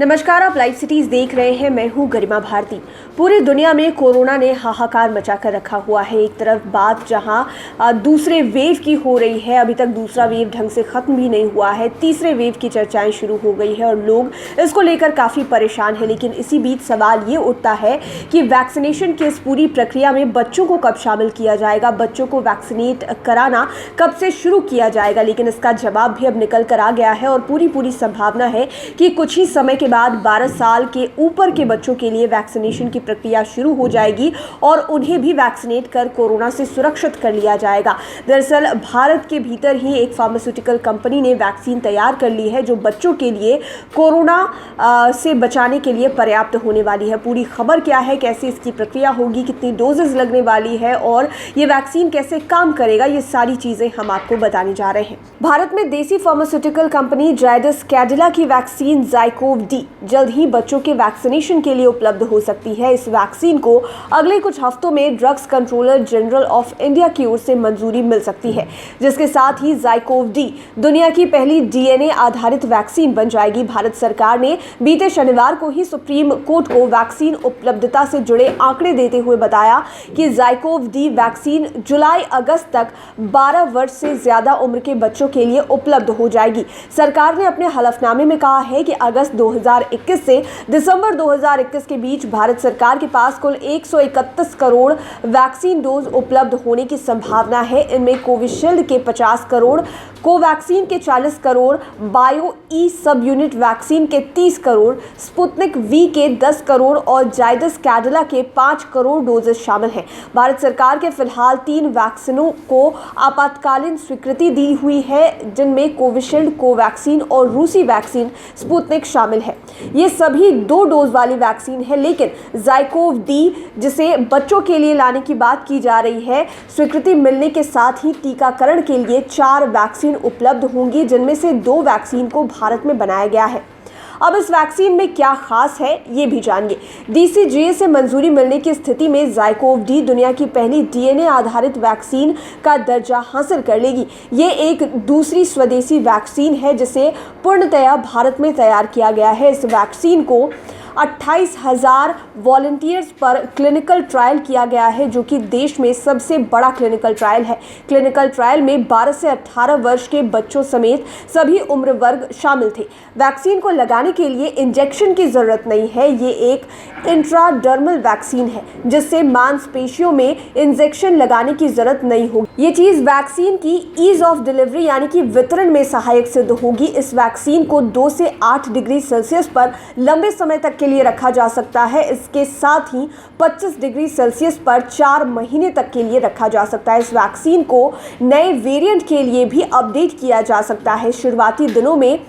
नमस्कार, आप live cities देख रहे हैं। मैं हूं गरिमा भारती। पूरी दुनिया में कोरोना ने हाहाकार मचा कर रखा हुआ है। एक तरफ बात जहां दूसरे वेव की हो रही है, अभी तक दूसरा वेव ढंग से ख़त्म भी नहीं हुआ है। तीसरे वेव की चर्चाएं शुरू हो गई है और लोग इसको लेकर काफ़ी परेशान हैं। लेकिन इसी बीच सवाल ये उठता है कि वैक्सीनेशन की इस पूरी प्रक्रिया में बच्चों को कब शामिल किया जाएगा, बच्चों को वैक्सीनेट कराना कब से शुरू किया जाएगा। लेकिन इसका जवाब भी अब निकल कर आ गया है और पूरी संभावना है कि कुछ ही समय के बाद 12 साल के ऊपर के बच्चों के लिए वैक्सीनेशन की प्रक्रिया शुरू हो जाएगी और उन्हें भी वैक्सीनेट कर कोरोना से सुरक्षित कर लिया जाएगा। दरअसल भारत के भीतर ही एक फार्मास्यूटिकल कंपनी ने वैक्सीन तैयार कर ली है जो बच्चों के लिए कोरोना से बचाने के लिए पर्याप्त होने वाली है। पूरी खबर क्या है, कैसे इसकी प्रक्रिया होगी, कितनी डोजेस लगने वाली है और ये वैक्सीन कैसे काम करेगा, ये सारी चीजें हम आपको बताने जा रहे हैं। भारत में देसी फार्मास्यूटिकल कंपनी जायडस कैडिला की वैक्सीन ज़ाइकोव-डी जल्द ही बच्चों के वैक्सीनेशन के लिए उपलब्ध हो सकती है। इस वैक्सीन को अगले कुछ हफ्तों में drugs controller general of India की ओर से मंजूरी मिल सकती है, जिसके साथ ही ज़ाइकोव-डी दुनिया की पहली डीएनए आधारित वैक्सीन बन जाएगी। भारत सरकार ने बीते शनिवार को ही सुप्रीम कोर्ट को वैक्सीन उपलब्धता से जुड़े आंकड़े देते हुए बताया कि ज़ाइकोव-डी वैक्सीन जुलाई-अगस्त तक 12 वर्ष से ज्यादा उम्र के बच्चों के लिए उपलब्ध हो जाएगी। सरकार ने अपने हलफनामे में कहा है कि अगस्त 2021 से दिसंबर 2021 के बीच भारत सरकार के पास कुल 131 करोड़ वैक्सीन डोज उपलब्ध होने की संभावना है। इनमें कोविशील्ड के 50 करोड़, कोवैक्सीन के 40 करोड़, बायो ई सब यूनिट वैक्सीन के 30 करोड़, स्पुतनिक वी के 10 करोड़ और जायडस कैडिला के 5 करोड़ डोजेस शामिल हैं। भारत सरकार के फिलहाल 3 वैक्सीनों को आपातकालीन स्वीकृति दी हुई है, जिनमें कोविशील्ड, कोवैक्सीन और रूसी वैक्सीन स्पुतनिक शामिल है। ये सभी 2 डोज वाली वैक्सीन है, लेकिन ज़ाइकोव-डी जिसे बच्चों के लिए लाने की बात की जा रही है, स्वीकृति मिलने के साथ ही टीकाकरण के लिए 4 वैक्सीन उपलब्ध होंगी, जिनमें से 2 वैक्सीन को भारत में बनाया गया है। अब इस वैक्सीन में क्या खास है, ये भी जानिए। डीसीजीए से मंजूरी मिलने की स्थिति में ज़ाइकोव-डी दुनिया की पहली डीएनए आधारित वैक्सीन का दर्जा हासिल कर लेगी। ये एक दूसरी स्वदेशी वैक्सीन है जिसे पूर्णतया भारत में तैयार किया गया है। इस वैक्सीन को 28,000 वॉलंटियर्स पर क्लिनिकल ट्रायल किया गया है, जो कि देश में सबसे बड़ा क्लिनिकल ट्रायल है। क्लिनिकल ट्रायल में 12 से 18 वर्ष के बच्चों समेत सभी उम्र वर्ग शामिल थे। वैक्सीन को लगाने के लिए इंजेक्शन की ज़रूरत नहीं है। ये एक इंट्राडर्मल वैक्सीन है, जिससे मांसपेशियों में इंजेक्शन लगाने की ज़रूरत नहीं होगी। ये चीज़ वैक्सीन की ईज ऑफ डिलीवरी यानी कि वितरण में सहायक सिद्ध होगी। इस वैक्सीन को 2 से 8 डिग्री सेल्सियस पर लंबे समय तक के लिए रखा जा सकता है। इसके साथ ही 25 डिग्री सेल्सियस पर 4 महीने तक के लिए रखा जा सकता है। इस वैक्सीन को नए वेरिएंट के लिए भी अपडेट किया जा सकता है। शुरुआती दिनों में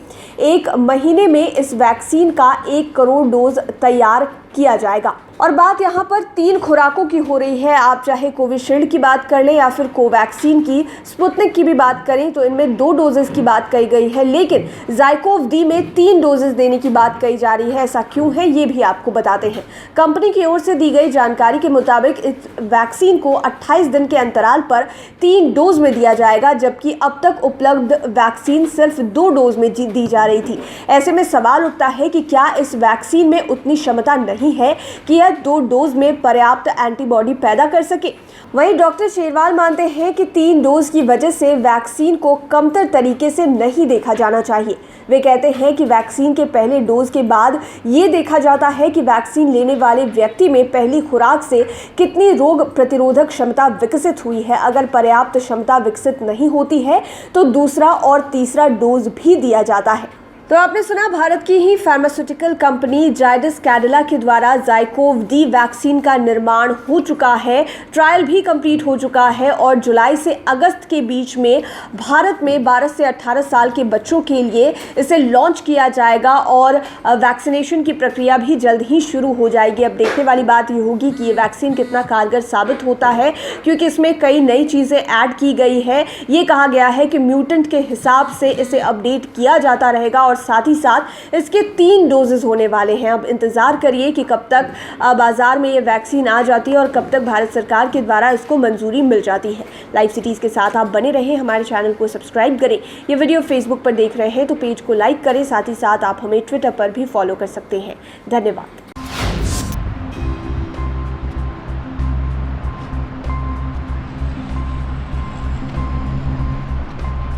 1 महीने में इस वैक्सीन का 1 करोड़ डोज तैयार किया जाएगा। और बात यहाँ पर 3 खुराकों की हो रही है। आप चाहे कोविशील्ड की बात कर लें या फिर कोवैक्सीन की, स्पुतनिक की भी बात करें तो इनमें 2 डोजेस की बात कही गई है, लेकिन ज़ाइकोव-डी में 3 डोजेस देने की बात कही जा रही है। ऐसा क्यों है, ये भी आपको बताते हैं। कंपनी की ओर से दी गई जानकारी के मुताबिक इस वैक्सीन को 28 दिन के अंतराल पर 3 डोज में दिया जाएगा, जबकि अब तक उपलब्ध वैक्सीन सिर्फ 2 डोज में दी जा रही थी। ऐसे में सवाल उठता है कि क्या इस वैक्सीन में उतनी क्षमता नहीं है कि 2 डोज में पर्याप्त एंटीबॉडी पैदा कर सके। वहीं डॉक्टर शेरवाल मानते हैं कि 3 डोज की वजह से वैक्सीन को कमतर तरीके से नहीं देखा जाना चाहिए। वे कहते हैं कि वैक्सीन के पहले डोज के बाद ये देखा जाता है कि वैक्सीन लेने वाले व्यक्ति में पहली खुराक से कितनी रोग प्रतिरोधक क्षमता विकसित हुई है। अगर पर्याप्त क्षमता विकसित नहीं होती है तो दूसरा और तीसरा डोज भी दिया जाता है। तो आपने सुना, भारत की ही फार्मास्यूटिकल कंपनी जायडस कैडिला के द्वारा ज़ाइकोव-डी वैक्सीन का निर्माण हो चुका है, ट्रायल भी कंप्लीट हो चुका है और जुलाई से अगस्त के बीच में भारत में 12 से 18 साल के बच्चों के लिए इसे लॉन्च किया जाएगा और वैक्सीनेशन की प्रक्रिया भी जल्द ही शुरू हो जाएगी। अब देखने वाली बात ये होगी कि ये वैक्सीन कितना कारगर साबित होता है, क्योंकि इसमें कई नई चीज़ें ऐड की गई है। ये कहा गया है कि म्यूटेंट के हिसाब से इसे अपडेट किया जाता रहेगा और और साथ ही साथ इसके 3 डोजेज होने वाले हैं। अब इंतज़ार करिए कि कब तक बाज़ार में ये वैक्सीन आ जाती है और कब तक भारत सरकार के द्वारा इसको मंजूरी मिल जाती है। लाइव सिटीज़ के साथ आप बने रहें, हमारे चैनल को सब्सक्राइब करें। ये वीडियो फेसबुक पर देख रहे हैं तो पेज को लाइक करें, साथ ही साथ आप हमें ट्विटर पर भी फॉलो कर सकते हैं। धन्यवाद।